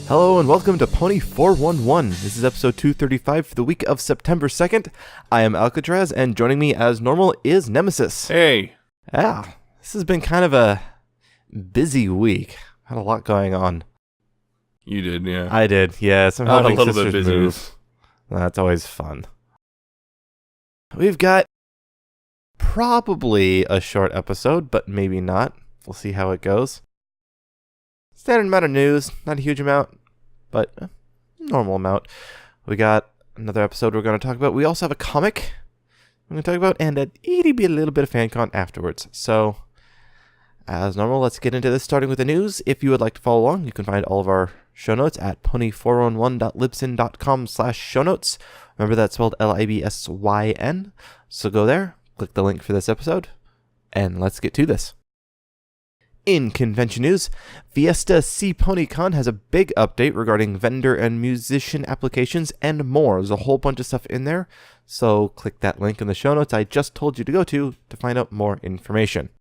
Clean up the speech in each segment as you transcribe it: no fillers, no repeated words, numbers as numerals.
Hello and welcome to Pony 411. This is episode 235 for the week of September 2nd. I am Alca7raz and joining me as normal is Nemesis. Hey. Yeah, this has been kind of a busy week. Had a lot going on. You did, yeah. I did, yeah. Somehow a little bit busy. Move. That's always fun. We've got probably a short episode, but maybe not. We'll see how it goes. Standard amount of news, not a huge amount, but a normal amount. We got another episode we're going to talk about. We also have a comic we're going to talk about, and it'll be a little bit of fan con afterwards. So, as normal, let's get into this, starting with the news. If you would like to follow along, you can find all of our show notes at pony411.libsyn.com/show notes. Remember, that's spelled Libsyn. So go there, click the link for this episode, and let's get to this. In convention news, Fiesta C PonyCon has a big update regarding vendor and musician applications and more. There's a whole bunch of stuff in there, so click that link in the show notes I just told you to go to find out more information.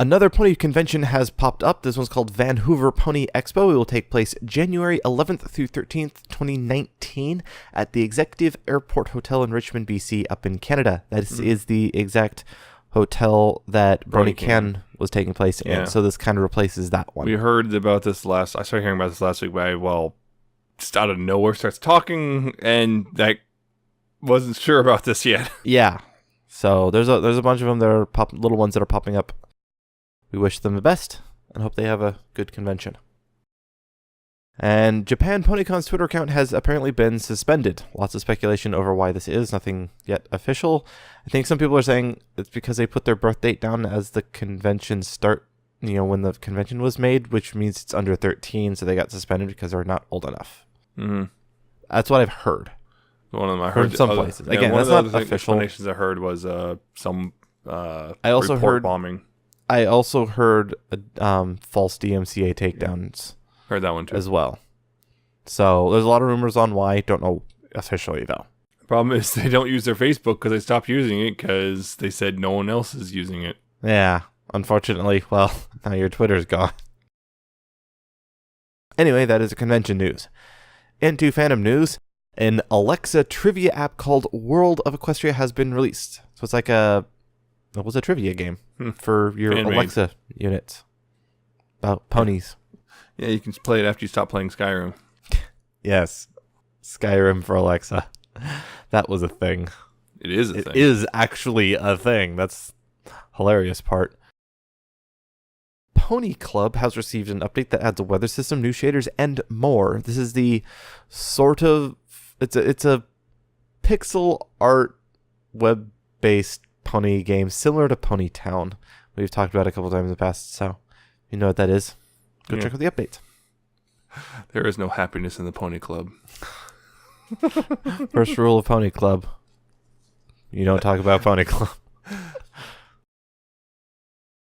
Another pony convention has popped up. This one's called Vancouver Pony Expo. It will take place January 11th through 13th, 2019 at the Executive Airport Hotel in Richmond, BC, up in Canada. This is the exact hotel that Brony Can was taking place in, so this kind of replaces that one. We heard about this I started hearing about this last week, but just out of nowhere starts talking, and I wasn't sure about this yet. Yeah, so there's a bunch of them that are little ones that are popping up. We wish them the best and hope they have a good convention. And Japan PonyCon's Twitter account has apparently been suspended. Lots of speculation over why this is, nothing yet official. I think some people are saying it's because they put their birth date down as the convention start, when the convention was made, which means it's under 13, so they got suspended because they're not old enough. Mm-hmm. That's what I've heard. One of them I heard from some places. Again, that's not official. Explanations I heard was some I also report heard bombing. I also heard false DMCA takedowns. Heard that one too as well. So there's a lot of rumors on why. Don't know officially though. The problem is they don't use their Facebook because they stopped using it because they said no one else is using it. Yeah, unfortunately. Well, now your Twitter's gone. Anyway, that is the convention news. Into fandom news, an Alexa trivia app called World of Equestria has been released. So it's like a trivia game for your Alexa units about ponies. Yeah, you can play it after you stop playing Skyrim. Yes. Skyrim for Alexa. That was a thing. It is a thing. It is actually a thing. That's the hilarious part. Pony Club has received an update that adds a weather system, new shaders, and more. This is the sort of... It's a pixel art web-based pony game similar to Pony Town. We've talked about it a couple times in the past, so you know what that is. Go check out the update. There is no happiness in the Pony Club. First rule of Pony Club. You don't talk about Pony Club.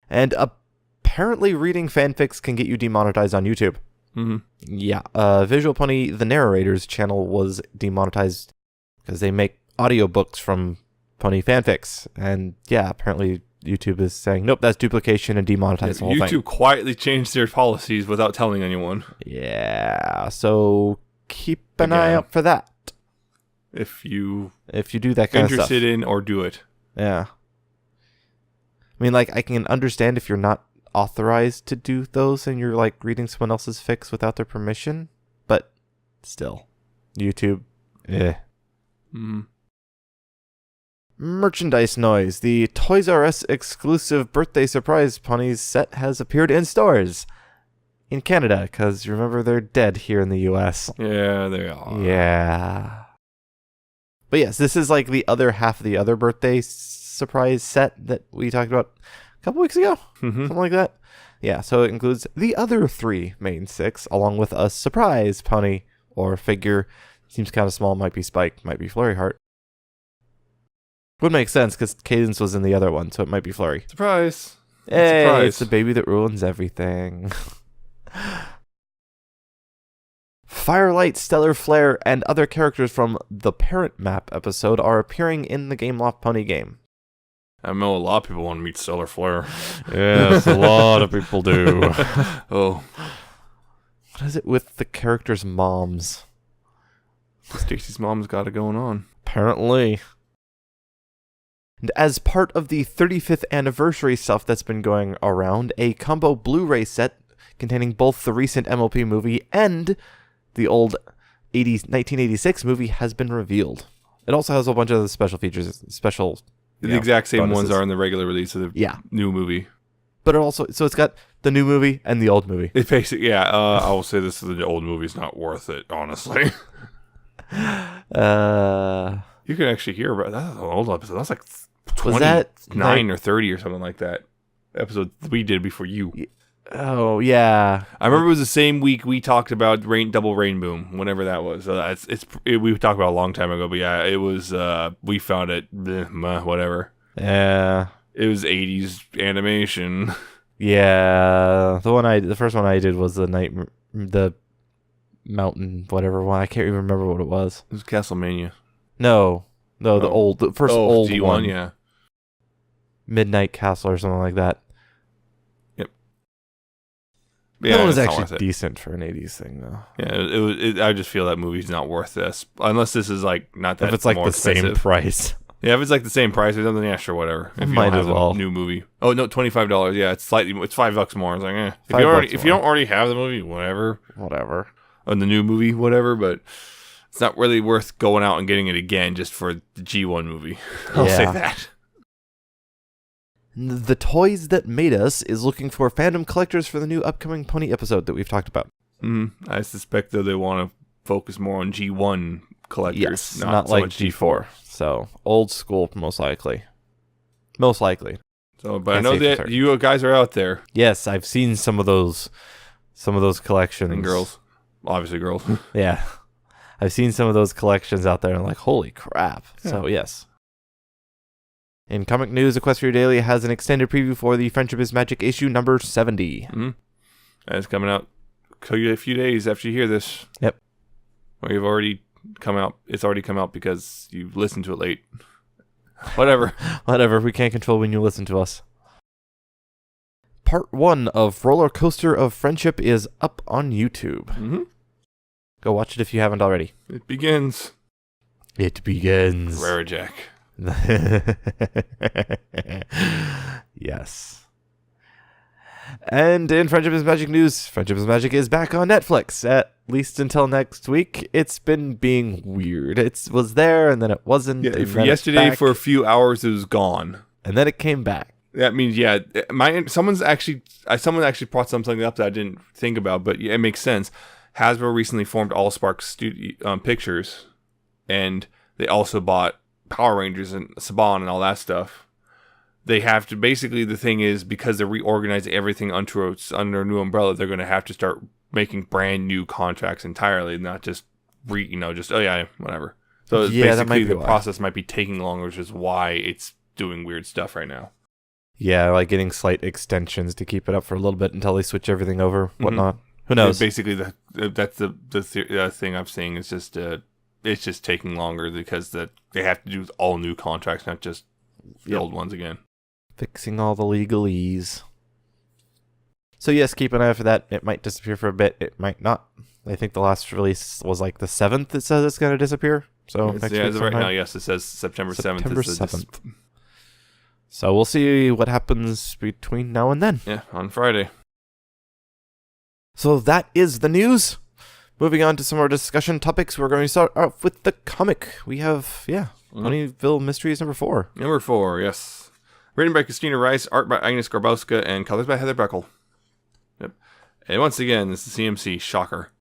And apparently reading fanfics can get you demonetized on YouTube. Mm-hmm. Yeah. Visual Pony, the narrator's channel, was demonetized because they make audiobooks from pony fanfics. And yeah, apparently YouTube is saying, nope, that's duplication, and demonetize the whole thing. YouTube quietly changed their policies without telling anyone. Yeah, so keep an eye out for that. If you do that kind of stuff. Interested in or do it. Yeah. I mean, I can understand if you're not authorized to do those and you're, reading someone else's fics without their permission, but still. YouTube, Mm-hmm. Merchandise noise. The Toys R Us exclusive birthday surprise ponies set has appeared in stores in Canada, because remember, they're dead here in the US. Yeah, they are. Yeah. But yes, this is the other half of the other birthday surprise set that we talked about a couple weeks ago. Mm-hmm. Something like that. Yeah, so it includes the other 3 main 6, along with a surprise pony or figure. Seems kind of small. Might be Spike, might be Flurry Heart. Would make sense because Cadence was in the other one, so it might be Flurry. Surprise! Hey, surprise. It's the baby that ruins everything. Firelight, Stellar Flare, and other characters from the Parent Map episode are appearing in the Gameloft Pony game. I know a lot of people want to meet Stellar Flare. Yes, a lot of people do. Oh. What is it with the characters' moms? Stacy's mom's got it going on. Apparently. And as part of the 35th anniversary stuff that's been going around, a combo Blu-ray set containing both the recent MLP movie and the old 1986 movie has been revealed. It also has a bunch of other special features, The exact same bonuses. ones are in the regular release of the new movie. But it also, so it's got the new movie and the old movie. It basically, I will say this: the old movie's not worth it, honestly. You can actually hear about that's an old episode. That's like 29 or 30 or something like that. Episode we did before you. Oh yeah, I remember it was the same week we talked about Double Rain Boom, whenever that was. So we talked about it a long time ago, but yeah, it was. We found it, whatever. Yeah, it was 80s animation. Yeah, the first one I did was the mountain whatever one. I can't even remember what it was. It was Castlemania. No, the first old G1, one. Yeah, Midnight Castle or something like that. Yep. Yeah, that one was actually decent for an 80s thing, though. Yeah, I just feel that movie's not worth this unless this is like not that. If it's like more the expensive. Same price. Yeah, if it's like the same price or something, yeah, sure, whatever. If you Might don't have as well. a new movie. Oh no, $25. Yeah, it's $5 more. It's like, if you don't already have the movie, whatever. On the new movie, whatever. But it's not really worth going out and getting it again just for the G1 movie. I'll say that. The Toys That Made Us is looking for fandom collectors for the new upcoming Pony episode that we've talked about. I suspect though they want to focus more on G1 collectors, yes, not so like much G4. So old school, most likely. So, but I know that you guys are out there. Yes, I've seen some of those collections. And girls, obviously girls. Yeah, I've seen some of those collections out there, and I'm like, holy crap! Yeah. So yes. In comic news, Equestria Daily has an extended preview for the Friendship is Magic issue number 70. Mm-hmm. And it's coming out a few days after you hear this. Yep. Or you've already come out. It's already come out because you listened to it late. Whatever. We can't control when you listen to us. Part 1 of Roller Coaster of Friendship is up on YouTube. Mm-hmm. Go watch it if you haven't already. It begins. Rarajack. Yes. And in Friendship is Magic news, Friendship is Magic is back on Netflix, at least until next week. It's been being weird. It was there, and then it wasn't. Yeah, for yesterday, for a few hours, it was gone. And then it came back. That means, yeah, someone actually brought something up that I didn't think about, but yeah, it makes sense. Hasbro recently formed Allspark Pictures, and they also bought Power Rangers and Saban and all that stuff. They have to, basically the thing is, because they're reorganizing everything under a new umbrella, they're going to have to start making brand new contracts entirely, not just whatever. So basically the process might be taking longer, which is why it's doing weird stuff right now. Yeah, like getting slight extensions to keep it up for a little bit until they switch everything over, whatnot. Who knows? Yeah, basically, that's the thing I'm seeing is just it's just taking longer because they have to do all new contracts, not just the old ones again. Fixing all the legalese. So yes, keep an eye out for that. It might disappear for a bit. It might not. I think the last release was like the 7th. It says it's going to disappear. So as of right now, yes, it says September 7th. September 7th. So we'll see what happens between now and then. Yeah, on Friday. So that is the news. Moving on to some more discussion topics, we're going to start off with the comic. We have, Ponyville Mysteries number 4. Number 4, yes. Written by Christina Rice, art by Agnes Garbowska, and colors by Heather Breckel. Yep. And once again, this is CMC. Shocker.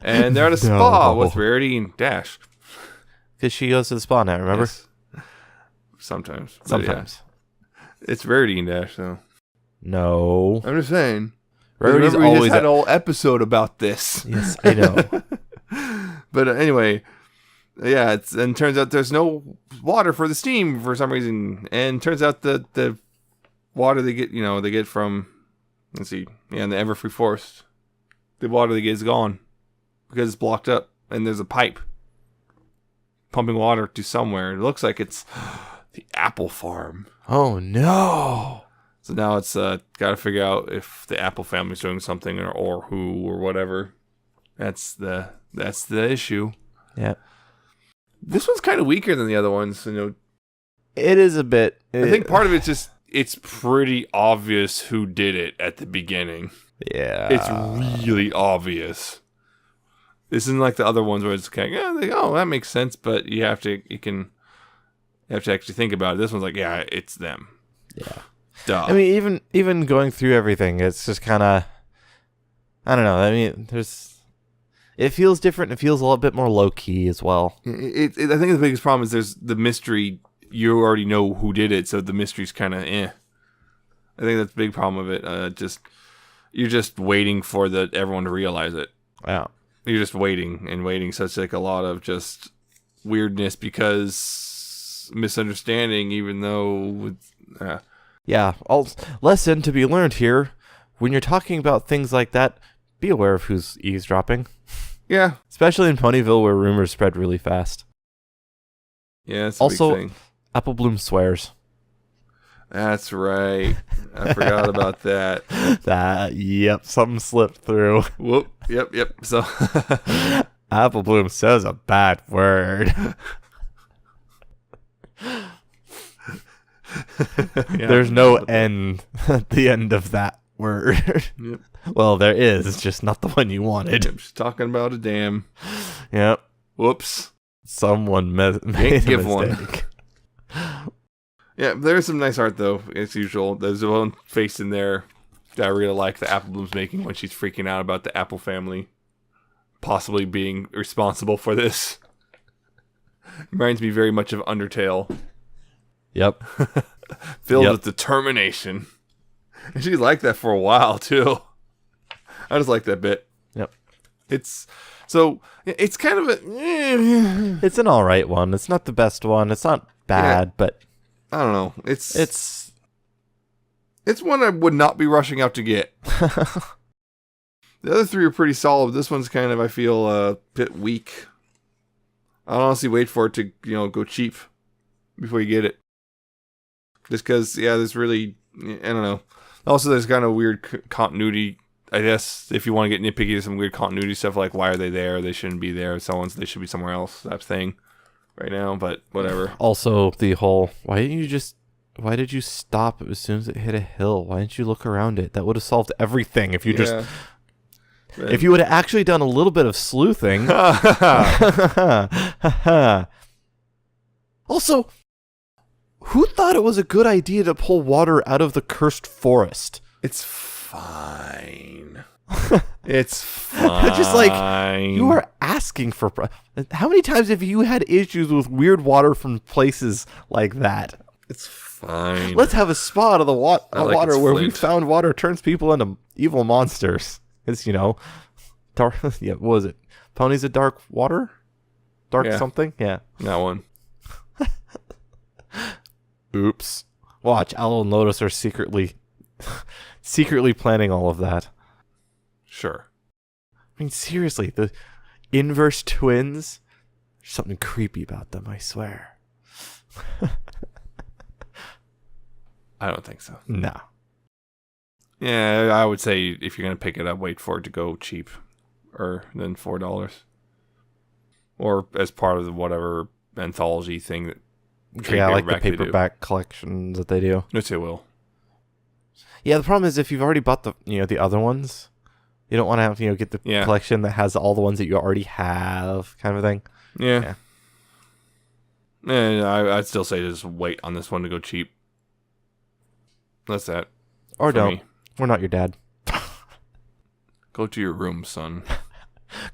And they're at a spa with Rarity and Dash. Because she goes to the spa now, remember? Yes. Sometimes. Yeah. It's Rarity and Dash, though. No. I'm just saying. Rarity's always we just had a whole episode about this. Yes, I know. But anyway, yeah, and turns out there's no water for the steam for some reason. And turns out the water they get from, let's see, in the Everfree Forest, the water they get is gone because it's blocked up and there's a pipe pumping water to somewhere. It looks like it's the apple farm. Oh no. So now it's got to figure out if the Apple family's doing something or who or whatever. That's the issue. Yeah. This one's kind of weaker than the other ones. It is a bit. I think part of it's just it's pretty obvious who did it at the beginning. Yeah. It's really obvious. This isn't like the other ones where it's kind of, that makes sense, but you have to actually think about it. This one's like, yeah, it's them. Yeah. Duh. I mean, even going through everything, it's just kind of, I don't know. I mean, it feels different. It feels a little bit more low key as well. I think the biggest problem is there's the mystery. You already know who did it, so the mystery's kind of I think that's the big problem of it. You're just waiting for everyone to realize it. Yeah. You're just waiting and waiting. So it's like a lot of just weirdness because misunderstanding, even though. Yeah. Lesson to be learned here: when you're talking about things like that, be aware of who's eavesdropping. Yeah. Especially in Ponyville, where rumors spread really fast. Yeah. That's also, a big thing. Apple Bloom swears. That's right. I forgot about that. Yep, something slipped through. Whoop. Yep. So Apple Bloom says a bad word. There's no end at the end of that word. Yep. Well, there is. It's just not the one you wanted. I'm just talking about a dam. Yep. Whoops. Someone made a mistake. One. Yeah, there's some nice art, though, as usual. There's one face in there that I really like the Apple Bloom's making when she's freaking out about the Apple family possibly being responsible for this. Reminds me very much of Undertale. Yep. Filled with determination. And she liked that for a while, too. I just like that bit. Yep. It's kind of a... It's an alright one. It's not the best one. It's not bad, but... I don't know. It's one I would not be rushing out to get. The other three are pretty solid. This one's kind of, I feel, a bit weak. I'll honestly wait for it to, go cheap before you get it. Just because, there's really, I don't know. Also, there's kind of weird continuity. I guess if you want to get nitpicky, there's some weird continuity stuff like why are they there? They shouldn't be there. They should be somewhere else. That thing. Right now, but whatever. Also, the whole, why did you stop as soon as it hit a hill? Why didn't you look around it? That would have solved everything if you if you would have actually done a little bit of sleuthing. Also, who thought it was a good idea to pull water out of the cursed forest? It's fine. It's fine. Just like, you are asking for... How many times have you had issues with weird water from places like that? It's fine. Let's have a spot of the water where we flint. found water turns people into evil monsters. It's, dark... Yeah, what was it? Ponies of Dark Water? Dark something? Yeah. That one. Oops. Watch, Owl and Lotus are secretly planning all of that. Sure. I mean, seriously, the inverse twins, there's something creepy about them, I swear. I don't think so. No. Yeah, I would say if you're going to pick it up, wait for it to go cheap than $4. Or as part of the whatever anthology thing that like the paperback collections that they do. Yes, it will. Yeah, the problem is if you've already bought the other ones, you don't want to have get the collection that has all the ones that you already have, kind of thing. Yeah. And I'd still say just wait on this one to go cheap. That's that. Or don't. Me. We're not your dad. Go to your room, son.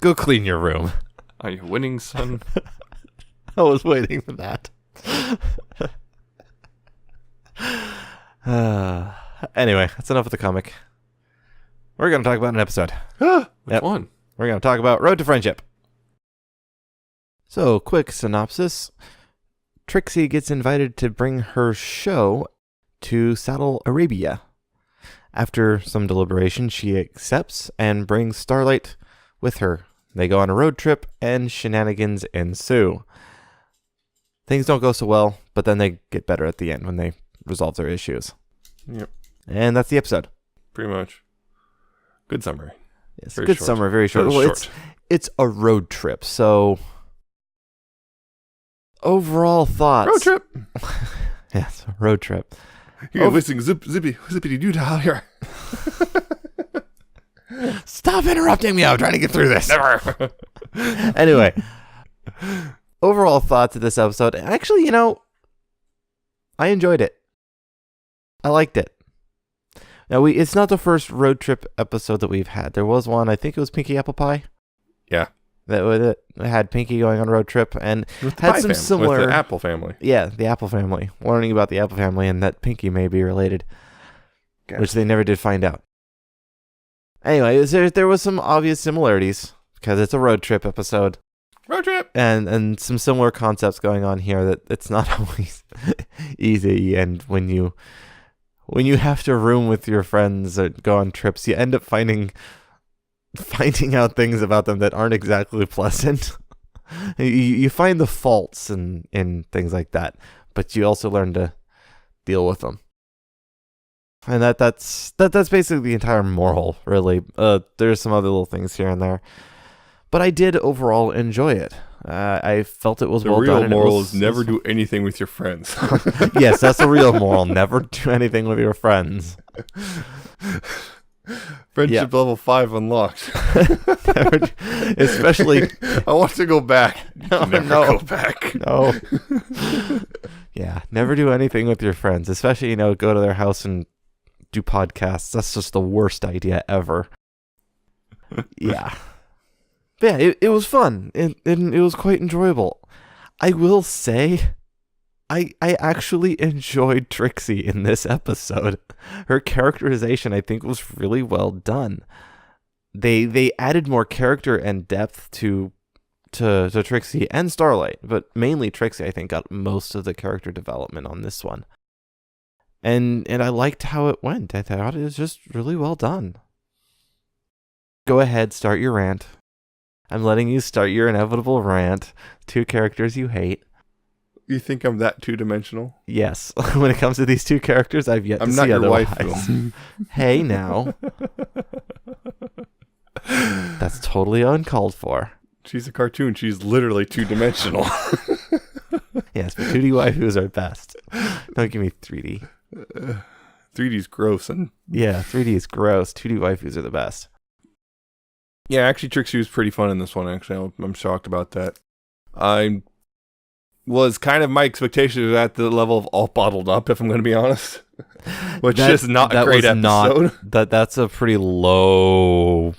Go clean your room. Are you winning, son? I was waiting for that. Anyway, that's enough of the comic. We're going to talk about an episode. Which one? We're going to talk about Road to Friendship. So, quick synopsis. Trixie gets invited to bring her show to Saddle Arabia. After some deliberation, she accepts and brings Starlight with her. They go on a road trip, and shenanigans ensue. Things don't go so well, but then they get better at the end when they resolve their issues. Yep. And that's the episode. Pretty much. Good summary. Yes, Very good short. summary, very short. Very Well, it's a road trip, so overall thoughts. Road trip. Yes, road trip. You're listening zippity doo dah here. Stop interrupting me. I'm trying to get through this. Never. Anyway, overall thoughts of this episode. Actually, I enjoyed it. I liked it. Now, it's not the first road trip episode that we've had. There was one, I think it was Pinky Apple Pie. Yeah. That had Pinky going on a road trip and had some similar... With the Apple family. Yeah, the Apple family. Learning about the Apple family and that Pinky may be related. Gotcha. Which they never did find out. Anyway, there was some obvious similarities because it's a road trip episode. Road trip. And some similar concepts going on here that it's not always easy. And when you have to room with your friends or go on trips, you end up finding out things about them that aren't exactly pleasant. You find the faults in things like that, but you also learn to deal with them. And that's basically the entire moral, really. There's some other little things here and there, but I did overall enjoy it. I felt it was well done. The real moral is never do anything with your friends. Yes, that's the real moral. Never do anything with your friends. Friendship level 5 unlocked. Especially, I want to go back. Never go back. No. Yeah, never do anything with your friends. Especially, go to their house and do podcasts. That's just the worst idea ever. Yeah. But yeah, it was fun. And it was quite enjoyable. I will say, I actually enjoyed Trixie in this episode. Her characterization, I think, was really well done. They added more character and depth to Trixie and Starlight, but mainly Trixie, I think, got most of the character development on this one. And I liked how it went. I thought it was just really well done. Go ahead, start your rant. I'm letting you start your inevitable rant. 2 characters you hate. You think I'm that two-dimensional? Yes. When it comes to these 2 characters, I've yet to see otherwise. I'm not your wife. Hey, now. That's totally uncalled for. She's a cartoon. She's literally two-dimensional. Yes, but 2D waifus are best. Don't give me 3D. 3D's gross. Yeah, 3D is gross. 2D waifus are the best. Yeah, actually, Trixie was pretty fun in this one, actually. I'm shocked about that. I was kind of, my expectations were at the level of all bottled up, if I'm going to be honest. Which is not a great episode. That's a pretty low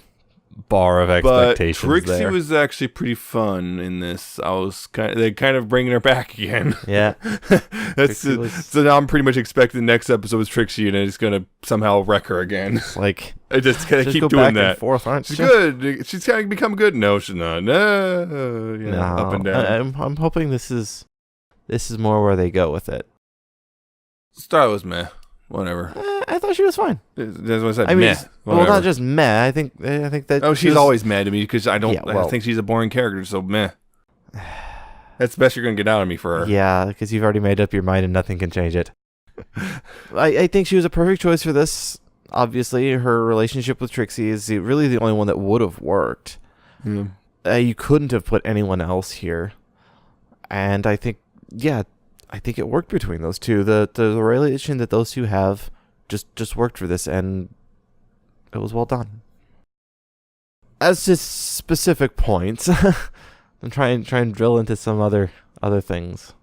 bar of expectations. But Trixie was actually pretty fun in this. They kind of bringing her back again. Yeah. So now I'm pretty much expecting the next episode is Trixie, and it's gonna somehow wreck her again. Like, I just gotta keep go doing back that. And forth, aren't she's you? good. She's kind of become good. No, she's not. No. Yeah, no, up and down. I'm hoping this is more where they go with it. Starlight was meh. Whatever. I thought she was fine. That's what I said. I mean, meh. Well, not just meh. I think that. Oh, she's always meh to me because I don't. Yeah, well, I think she's a boring character. So meh. That's the best you're gonna get out of me for her. Yeah, because you've already made up your mind and nothing can change it. I think she was a perfect choice for this. Obviously, her relationship with Trixie is really the only one that would have worked. Yeah. You couldn't have put anyone else here, and I think it worked between those two. The relation that those two have just worked for this, and it was well done. As to specific points, I'm trying to drill into some other things.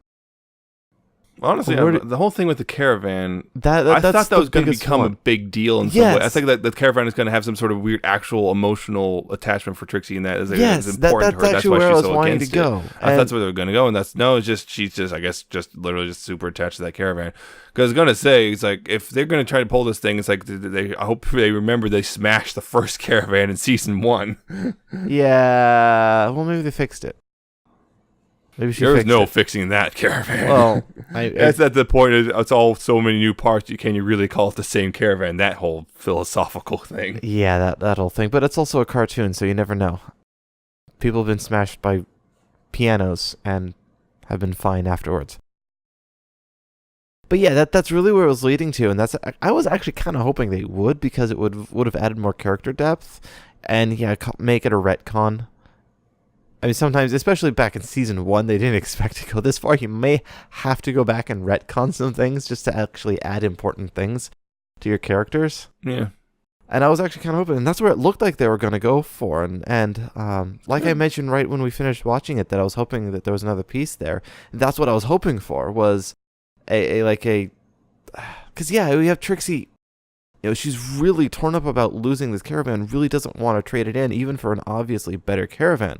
Honestly, the whole thing with the caravan, I thought that was going to become a big deal in some way. I think that the caravan is going to have some sort of weird actual emotional attachment for Trixie, and that is important to her. That's why she's so against it. I thought that's where they were going to go, and she's just, I guess, just literally just super attached to that caravan. Because I was going to say, it's like, if they're going to try to pull this thing, it's like, I hope they remember they smashed the first caravan in season 1. Yeah, well, maybe they fixed it. Maybe There's no fixing that caravan. Well, that's at the point. It's all so many new parts. Can you really call it the same caravan? That whole philosophical thing. Yeah, that whole thing. But it's also a cartoon, so you never know. People have been smashed by pianos and have been fine afterwards. But yeah, that's really where it was leading to, and I was actually kind of hoping they would, because it would have added more character depth, and yeah, make it a retcon. I mean, sometimes, especially back in season 1, they didn't expect to go this far. You may have to go back and retcon some things just to actually add important things to your characters. Yeah. And I was actually kind of hoping, and that's where it looked like they were going to go for. And like I mentioned right when we finished watching it, that I was hoping that there was another piece there. And that's what I was hoping for, was because yeah, we have Trixie. You know, she's really torn up about losing this caravan, really doesn't want to trade it in, even for an obviously better caravan.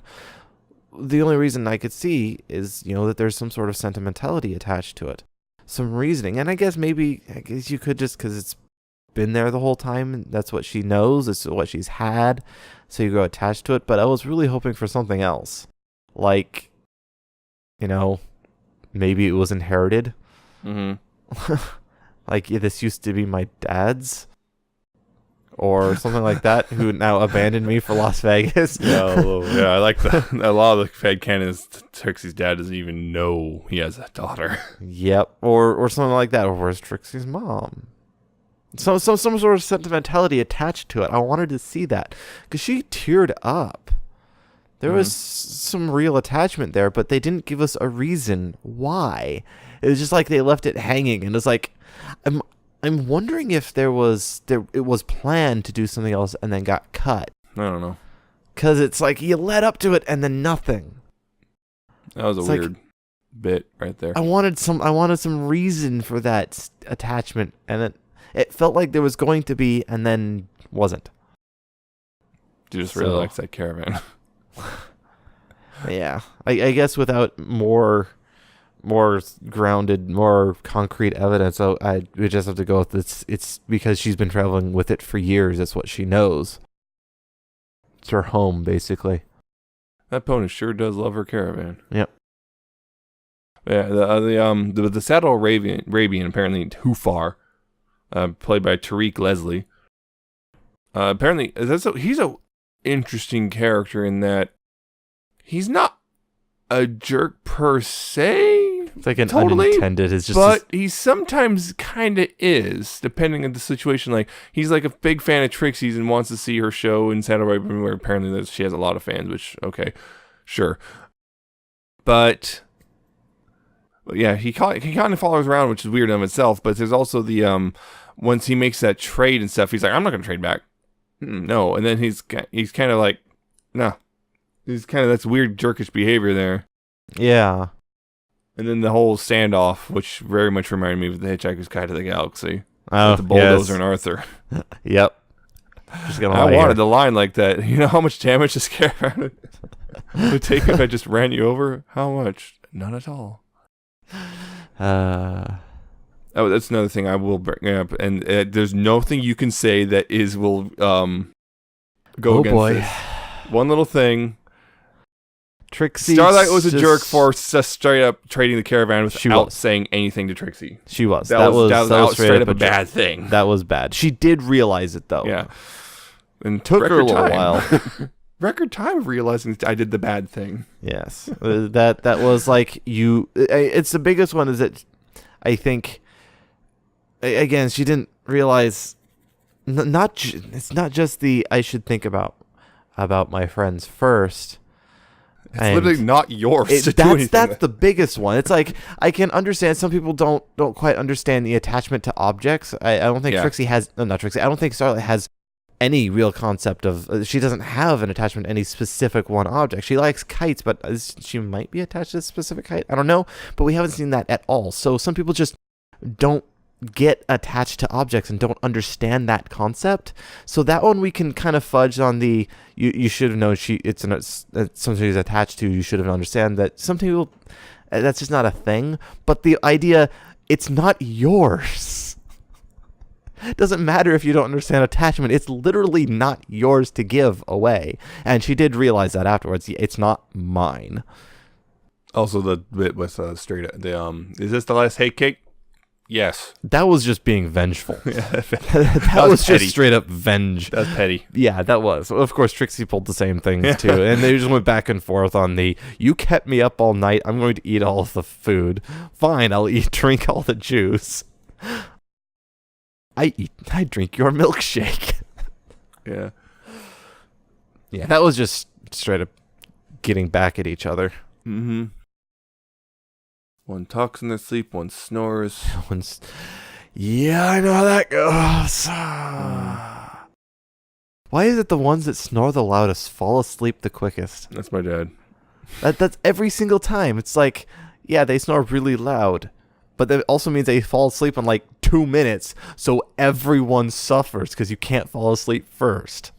The only reason I could see is, you know, that there's some sort of sentimentality attached to it. Some reasoning. And I guess you could just, because it's been there the whole time, that's what she knows, it's what she's had, so you go attached to it. But I was really hoping for something else. Like, you know, maybe it was inherited. Mm-hmm. Like, this used to be my dad's, or something like that, who now abandoned me for Las Vegas. Yeah, I like that. A lot of the headcanon is Trixie's dad doesn't even know he has a daughter. Yep, or something like that. Or where's Trixie's mom? So some sort of sentimentality attached to it. I wanted to see that, because she teared up. There was some real attachment there, but they didn't give us a reason why. It was just like they left it hanging, and it's like, I'm wondering if it was planned to do something else and then got cut. I don't know. Because it's like you led up to it and then nothing. That was a weird bit right there. I wanted some reason for that attachment, and it felt like there was going to be, and then wasn't. You just really likes that caravan. Yeah, I guess without more grounded, more concrete evidence, we just have to go with this. It's because she's been traveling with it for years. That's what she knows. It's her home, basically. That pony sure does love her caravan. Yep. Yeah, the Saddle Arabian apparently too far, played by Tariq Leslie. Apparently, he's a interesting character in that he's not a jerk per se. It's like an unintended. It's just, but he sometimes kind of is, depending on the situation. Like, he's like a big fan of Trixie's and wants to see her show in Saddle Arabian, where apparently she has a lot of fans. Which, okay, sure, but yeah, he kind of follows around, which is weird in itself. But there's also the once he makes that trade and stuff, he's like, I'm not gonna trade back. No, and then he's kind of like, nah. He's kind of, that's weird jerkish behavior there. Yeah. And then the whole standoff, which very much reminded me of the Hitchhiker's Guide to the Galaxy. Oh, with the bulldozer and Arthur. Yep. I wanted the line like that. You know how much damage this caravan would take if I just ran you over? How much? None at all. Oh, that's another thing I will bring up. And there's nothing you can say that will go against this. One little thing. Trixie. Starlight was a jerk for straight up trading the caravan without saying anything to Trixie. She was. That was straight up a bad thing. That was bad. She did realize it, though. Yeah. And took her a little while. Record time of realizing I did the bad thing. Yes. That was like you. It's the biggest one, is that I think, again, she didn't realize, it's not just the I should think about my friends first. It's literally not yours to do anything. That's the biggest one. It's like, I can understand some people don't quite understand the attachment to objects. I don't think Trixie has, no, not Trixie, I don't think Starlight has any real concept of, she doesn't have an attachment to any specific one object. She likes kites, but she might be attached to a specific kite. I don't know, but we haven't seen that at all. So some people just don't get attached to objects and don't understand that concept. So that one we can kind of fudge on the you should have known it's something she's attached to. You should have understand that. Some people, that's just not a thing. But the idea, it's not yours. It doesn't matter if you don't understand attachment. It's literally not yours to give away. And she did realize that afterwards. It's not mine. Also, the bit with straight, is this the last hate cake? Yes. That was just being vengeful. that was petty. just straight up venge. That's petty. Yeah, that was. Of course, Trixie pulled the same things too, and they just went back and forth on the, you kept me up all night, I'm going to eat all of the food. Fine, I'll drink all the juice. I drink your milkshake. Yeah. Yeah, that was just straight up getting back at each other. Mm-hmm. One talks in their sleep, one snores. Yeah, I know how that goes. Why is it the ones that snore the loudest fall asleep the quickest? That's my dad. That's every single time. It's like, yeah, they snore really loud, but that also means they fall asleep in like 2 minutes, so everyone suffers because you can't fall asleep first.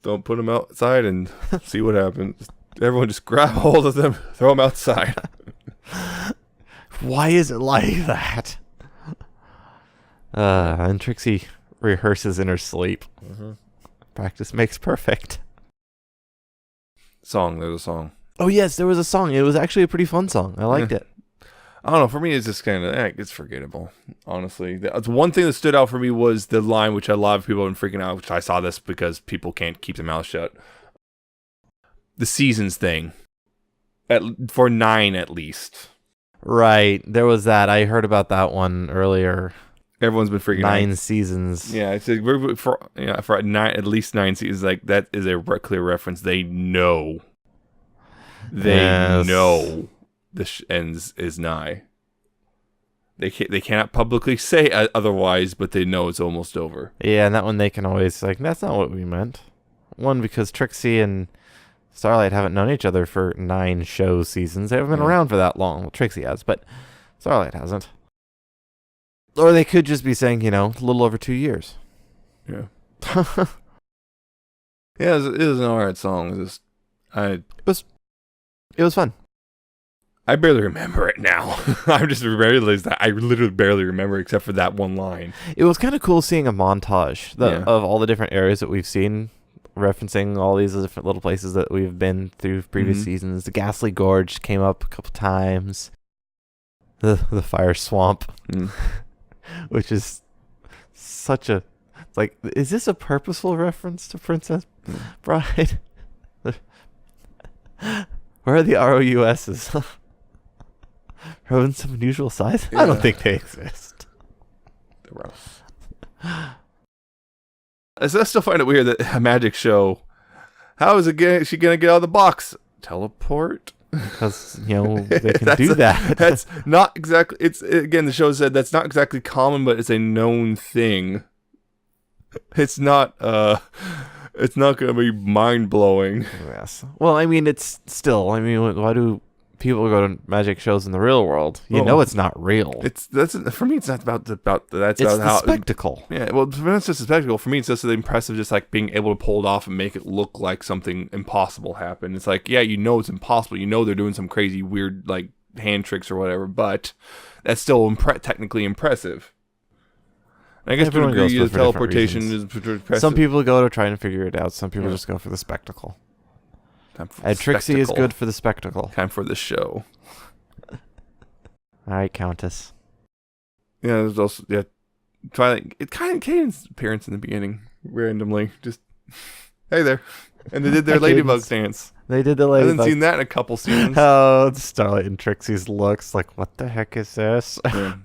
Don't put them outside and see what happens. Everyone just grab hold of them, throw them outside. Why is it like that? And Trixie rehearses in her sleep. Mm-hmm. Practice makes perfect. There's a song. Oh yes, there was a song. It was actually a pretty fun song. I liked it. I don't know. For me, it's just kind of, it's forgettable, honestly. The one thing that stood out for me was the line, which a lot of people have been freaking out, which I saw this because people can't keep their mouths shut. The seasons thing. For 9 at least. Right, there was that. I heard about that one earlier. Everyone's been freaking out. 9 seasons. Yeah, it's like for at least 9 seasons. Like that is a clear reference. They know. They know the ends is nigh. They cannot publicly say otherwise, but they know it's almost over. Yeah, and that one they can always like. That's not what we meant. One, because Trixie and Starlight haven't known each other for 9 show seasons. They haven't been around for that long. Well, Trixie has, but Starlight hasn't. Or they could just be saying, a little over 2 years. Yeah. Yeah, it was an alright song. It was fun. I barely remember it now. I'm just realized that I literally barely remember except for that one line. It was kind of cool seeing a montage of all the different areas that we've seen, referencing all these different little places that we've been through previous seasons. The Ghastly Gorge came up a couple times. The Fire Swamp, which is such a... It's like, is this a purposeful reference to Princess Bride? Where are the ROUSs? Are in some unusual size? Yeah. I don't think they exist. They're rough. I still find it weird that a magic show. How is she gonna get out of the box? Teleport? Because they can do that. That's not exactly. It's again the show said that's not exactly common, but it's a known thing. It's not. It's not gonna be mind blowing. Yes. Well, I mean, it's still. Why do people go to magic shows in the real world? It's not real. That's for me. It's not about that's it's about the spectacle. Yeah. Well, for me, it's just a spectacle. For me, it's just impressive, just like being able to pull it off and make it look like something impossible happened. It's like, yeah, it's impossible. They're doing some crazy, weird, like hand tricks or whatever, but that's still technically impressive. And I guess to agree, the teleportation is impressive. Some people go to try and figure it out. Some people just go for the spectacle. And Trixie is good for the spectacle. Time for the show. All right, Countess. Yeah, there's also Twilight. It kind of Caden's appearance in the beginning randomly. Just hey there, and they did their ladybug dance. They did the ladybug. I haven't seen that in a couple seasons. Oh, Starlight and Trixie's looks like, what the heck is this? Yeah.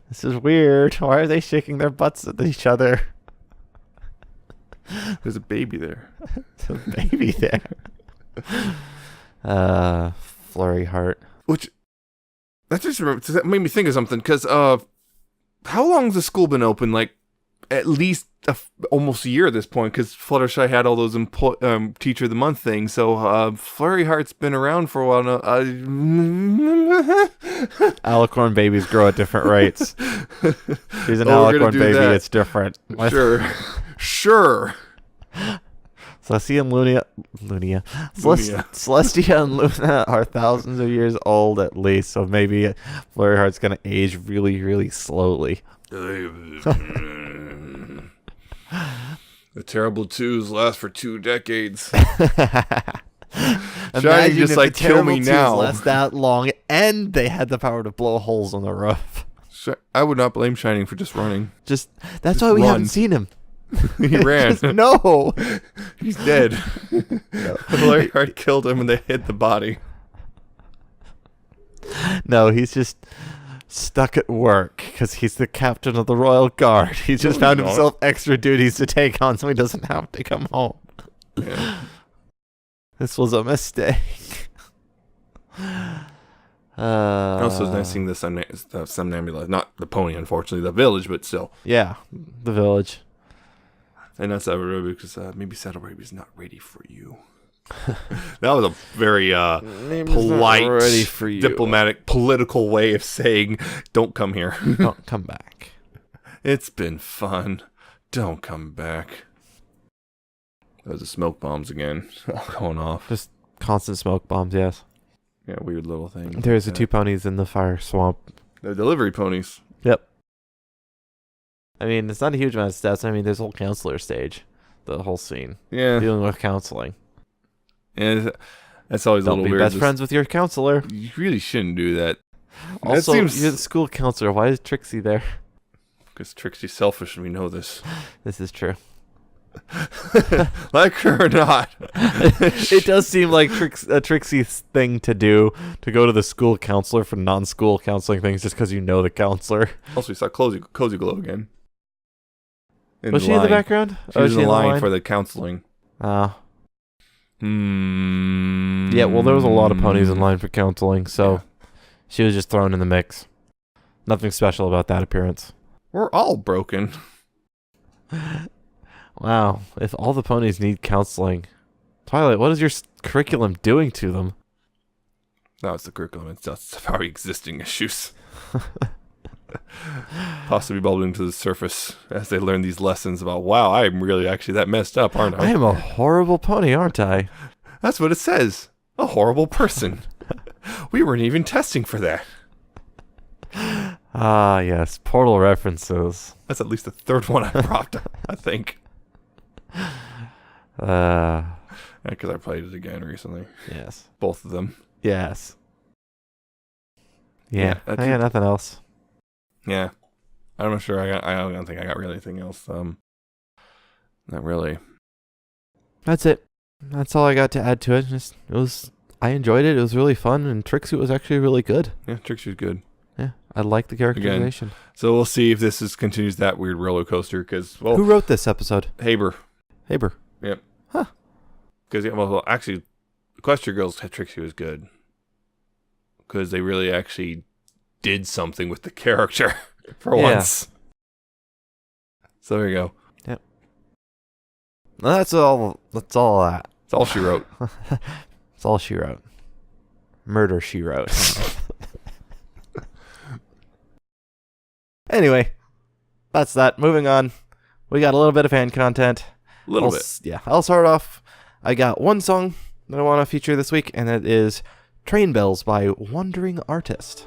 This is weird. Why are they shaking their butts at each other? There's a baby there. There's a baby there. Flurry Heart. Which that made me think of something because how long has the school been open? Like at least almost a year at this point, because Fluttershy had all those Teacher of the Month things. So Flurry Heart's been around for a while now. Alicorn babies grow at different rates. She's an alicorn baby. That. It's different. Sure. Celestia and Celestia and Luna are thousands of years old at least, so maybe Flurry Heart's gonna age really, really slowly. The terrible twos last for 2 decades. Imagine just like kill me now. Last that long, and they had the power to blow holes on the roof. I would not blame Shining for just running. That's why we run. haven't seen him. He ran. No. He's dead. Larry already killed him and they hid the body. No, he's just stuck at work because he's the captain of the Royal Guard. He's just found himself extra duties to take on so he doesn't have to come home. Yeah. This was a mistake. Also, it's nice seeing the Somnambula, not the pony, unfortunately, the village, but still. Yeah, the village. And that's Saddle because maybe Saddle Baby's not ready for you. That was a very polite, ready for you. diplomatic, political way of saying, don't come here. Don't come back. It's been fun. Don't come back. Those are smoke bombs again. Going off. Just constant smoke bombs, yes. Yeah, weird little thing. There's the two ponies in the fire swamp. They're delivery ponies. Yep. I mean, it's not a huge amount of stats. I mean, there's a whole counselor stage. The whole scene. Yeah. Dealing with counseling. And that's always a Don't little be weird. best friends with your counselor. You really shouldn't do that. Also, that seems... you're the school counselor. Why is Trixie there? Because Trixie's selfish and we know this. This is true. Like her or not. It does seem like Trixie's thing to do, to go to the school counselor for non-school counseling things just because you know the counselor. Also, we saw Cozy Glow again. Was she in the background? She was in the line for the counseling. Yeah, well, there was a lot of ponies in line for counseling, so she was just thrown in the mix. Nothing special about that appearance. We're all broken. Wow, if all the ponies need counseling. Twilight, what is your curriculum doing to them? No, it's the curriculum. It's just our existing issues. Possibly bubbling to the surface as they learn these lessons about, wow, I'm really actually that messed up, aren't I? I am a horrible pony, aren't I? That's what it says. A horrible person. We weren't even testing for that. Ah, yes, Portal references. That's at least the third one I brought, I think. Because I played it again recently. Yes. Both of them. Yes. Yeah. Yeah, I got nothing else. Yeah. I'm not sure. I don't think I got really anything else. Not really. That's it. That's all I got to add to it. I enjoyed it. It was really fun, and Trixie was actually really good. Yeah, Trixie's good. Yeah, I like the characterization. Again, so we'll see if this continues that weird roller coaster. Because who wrote this episode? Haber. Yep. Huh. Because actually, Equestria Girls Trixie was good because they really actually did something with the character for once. So there you go. Yep. That's all. That's all that. That's all she wrote. That's all she wrote. Murder she wrote. Anyway, that's that. Moving on. We got a little bit of fan content. A little bit. Yeah, I'll start off. I got one song that I want to feature this week, and that is Train Bells by Wandering Artist.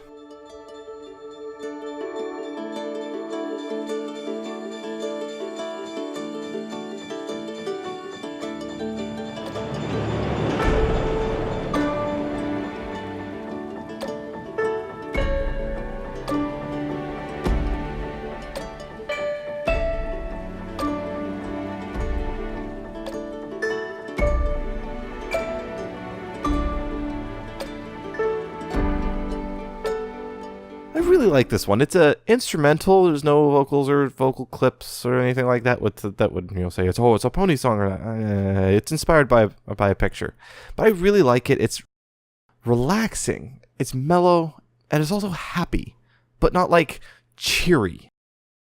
I really like this one. It's a instrumental. There's no vocals or vocal clips or anything like that. That would say it's a pony song or it's inspired by a picture. But I really like it. It's relaxing. It's mellow and it's also happy, but not like cheery.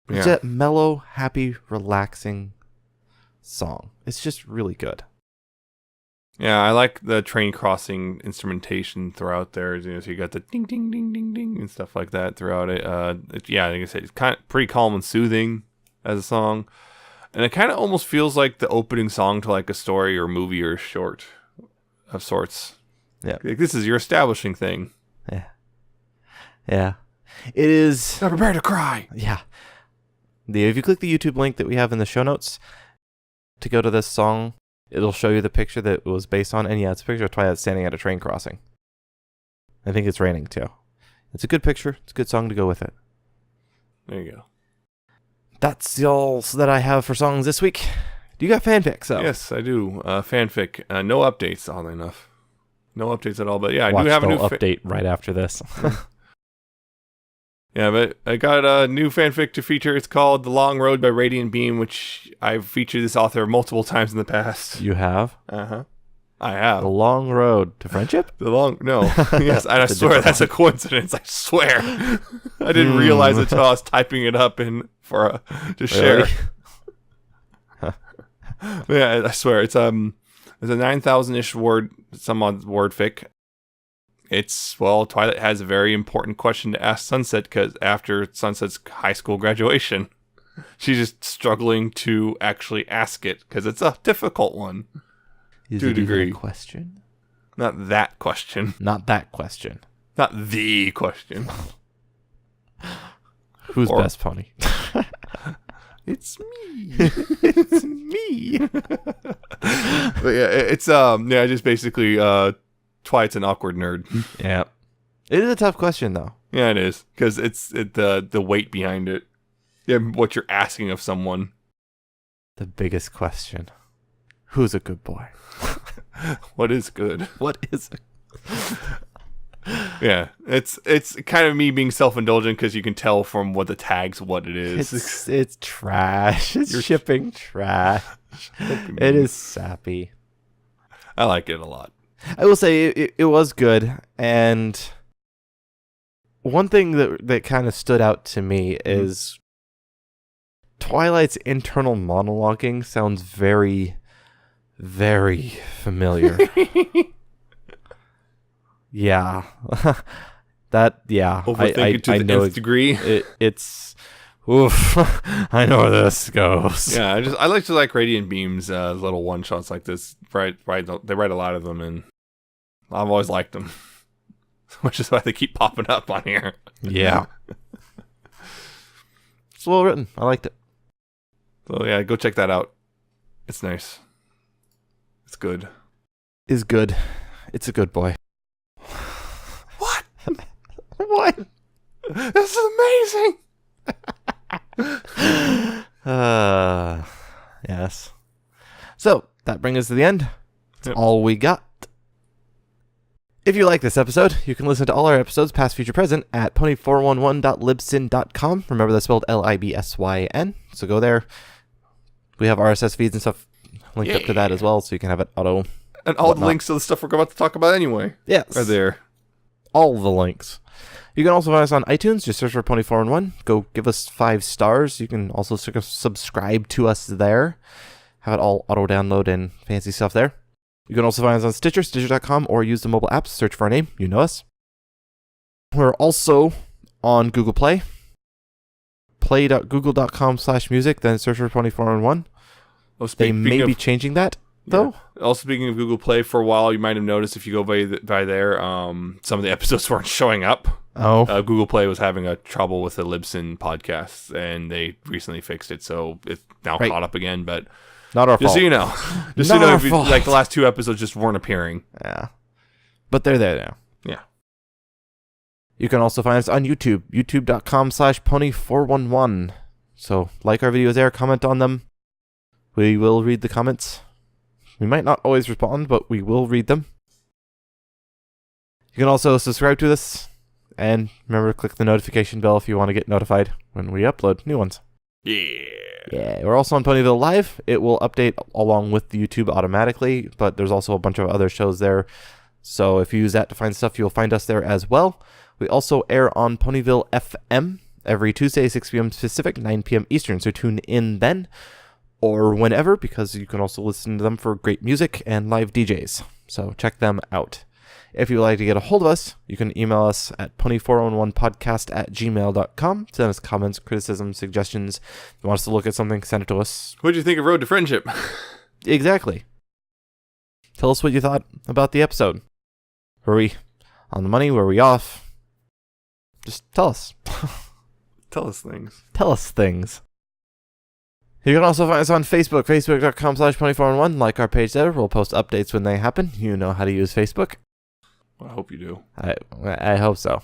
It's a mellow, happy, relaxing song. It's just really good. Yeah, I like the train crossing instrumentation throughout there. So you got the ding, ding, ding, ding, ding, and stuff like that throughout it. Like I said, it's kind of pretty calm and soothing as a song, and it kind of almost feels like the opening song to like a story or movie or short of sorts. Yeah, like this is your establishing thing. Yeah. It is. Now prepare to cry. Yeah. If you click the YouTube link that we have in the show notes to go to this song, it'll show you the picture that it was based on. And yeah, it's a picture of Twilight standing at a train crossing. I think it's raining too. It's a good picture. It's a good song to go with it. There you go. That's all that I have for songs this week. Do you got fanfic? So Yes, I do. Fanfic. No updates, oddly enough. No updates at all. But yeah, I watch do have a the new update right after this. Yeah, but I got a new fanfic to feature. It's called The Long Road by RadiantBeam, which I've featured this author multiple times in the past. You have? Uh-huh. I have. The Long Road to Friendship? No. Yes, I swear that's a coincidence. I swear. I didn't realize it until I was typing it up to share. Yeah, I swear. It's a 9,000-ish word, some odd word fic. Twilight has a very important question to ask Sunset because after Sunset's high school graduation, she's just struggling to actually ask it because it's a difficult one. Is to a it even degree. a question? Not that question. Not that question. Not the question. Who's best pony? It's me. It's me. But yeah, it's just basically Twilight's an awkward nerd. Yeah. It is a tough question though. Yeah, it is because it's the weight behind it. Yeah, what you're asking of someone. The biggest question. Who's a good boy? What is good? What is it? Yeah, it's kind of me being self-indulgent because you can tell from what the tags what it is. It's trash. It's shipping trash. It is sappy. I like it a lot. I will say it was good, and one thing that kind of stood out to me is Twilight's internal monologuing sounds very, very familiar. Yeah. Overthink it to the nth degree. It's oof. I know where this goes. Yeah, I like RadiantBeam's little one shots like this. They write a lot of them, and I've always liked them, which is why they keep popping up on here. Yeah. It's well written. I liked it. So yeah, go check that out. It's nice. It's good. Is good. It's a good boy. What? What? This is amazing. Yes. So that brings us to the end. That's all we got. If you like this episode, you can listen to all our episodes, past, future, present, at pony411.libsyn.com. Remember, that's spelled Libsyn. So go there. We have RSS feeds and stuff linked up to that as well, so you can have it auto. And all the links to the stuff we're about to talk about anyway. Yes. Are there. All the links. You can also find us on iTunes. Just search for Pony411. Go give us 5 stars. You can also subscribe to us there. Have it all auto-download and fancy stuff there. You can also find us on Stitcher, Stitcher.com, or use the mobile apps. Search for our name. You know us. We're also on Google Play. Play.google.com/music. Then search for Pony411. They may be changing that, though. Yeah. Also, speaking of Google Play, for a while, you might have noticed if you go by there, some of the episodes weren't showing up. Oh. Google Play was having a trouble with the Libsyn podcasts, and they recently fixed it, so it's now caught up again, but... Not our fault. Just so you know. Just so you know, like the last 2 episodes just weren't appearing. Yeah. But they're there now. Yeah. You can also find us on YouTube. YouTube.com/pony411. So like our videos there, comment on them. We will read the comments. We might not always respond, but we will read them. You can also subscribe to this. And remember to click the notification bell if you want to get notified when we upload new ones. Yeah, we're also on Ponyville Live. It will update along with the YouTube automatically, but there's also a bunch of other shows there. So if you use that to find stuff, you'll find us there as well. We also air on Ponyville FM every Tuesday, 6 p.m. Pacific, 9 p.m. Eastern. So tune in then or whenever, because you can also listen to them for great music and live DJs. So check them out. If you would like to get a hold of us, you can email us at pony411podcast@gmail.com. Send us comments, criticisms, suggestions. If you want us to look at something, send it to us. What did you think of Road to Friendship? Exactly. Tell us what you thought about the episode. Were we on the money? Were we off? Just tell us. Tell us things. Tell us things. You can also find us on Facebook, facebook.com/pony411. Like our page there. We'll post updates when they happen. You know how to use Facebook. Well, I hope you do. I hope so.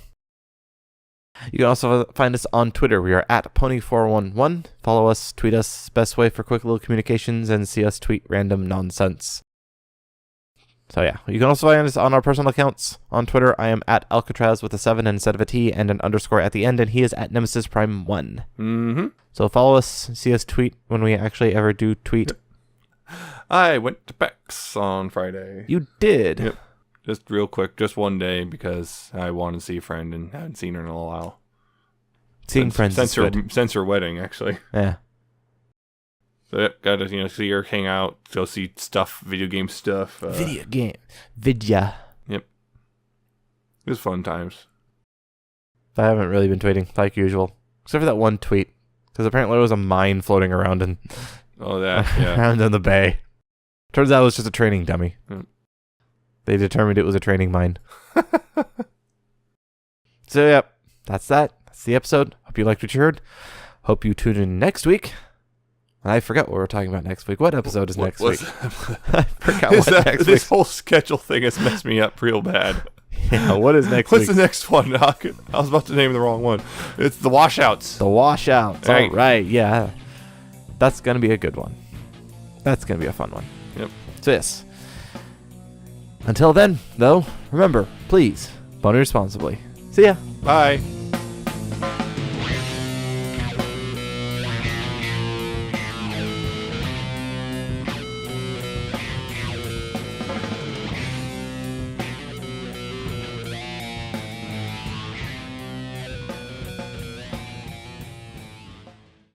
You can also find us on Twitter. We are at Pony411. Follow us, tweet us. Best way for quick little communications and see us tweet random nonsense. So yeah, you can also find us on our personal accounts. On Twitter, I am at Alca7raz with a 7 instead of a T and an underscore at the end, and he is at Nemesis Prime 1. Mm-hmm. So follow us, see us tweet when we actually ever do tweet. I went to PAX on Friday. You did? Yep. Just real quick, just one day, because I wanted to see a friend and haven't seen her in a while. Seeing friends is good. Since her wedding, actually. Yeah. So yep, got to see her, hang out, go see stuff, video game stuff. Vidya. Yep. It was fun times. I haven't really been tweeting like usual, except for that one tweet, because apparently there was a mine floating around in around in the bay. Turns out it was just a training dummy. They determined it was a training mine. So yep, that's that. That's the episode. Hope you liked what you heard. Hope you tune in next week. I forgot what we're talking about next week. What episode is next week? I forgot what next week. This whole schedule thing has messed me up real bad. Yeah, what is next week? What's the next one? I was about to name the wrong one. It's the Washouts. The Washouts. All right, yeah. That's going to be a good one. That's going to be a fun one. Yep. So yes. Until then, though, remember, please, pony responsibly. See ya. Bye.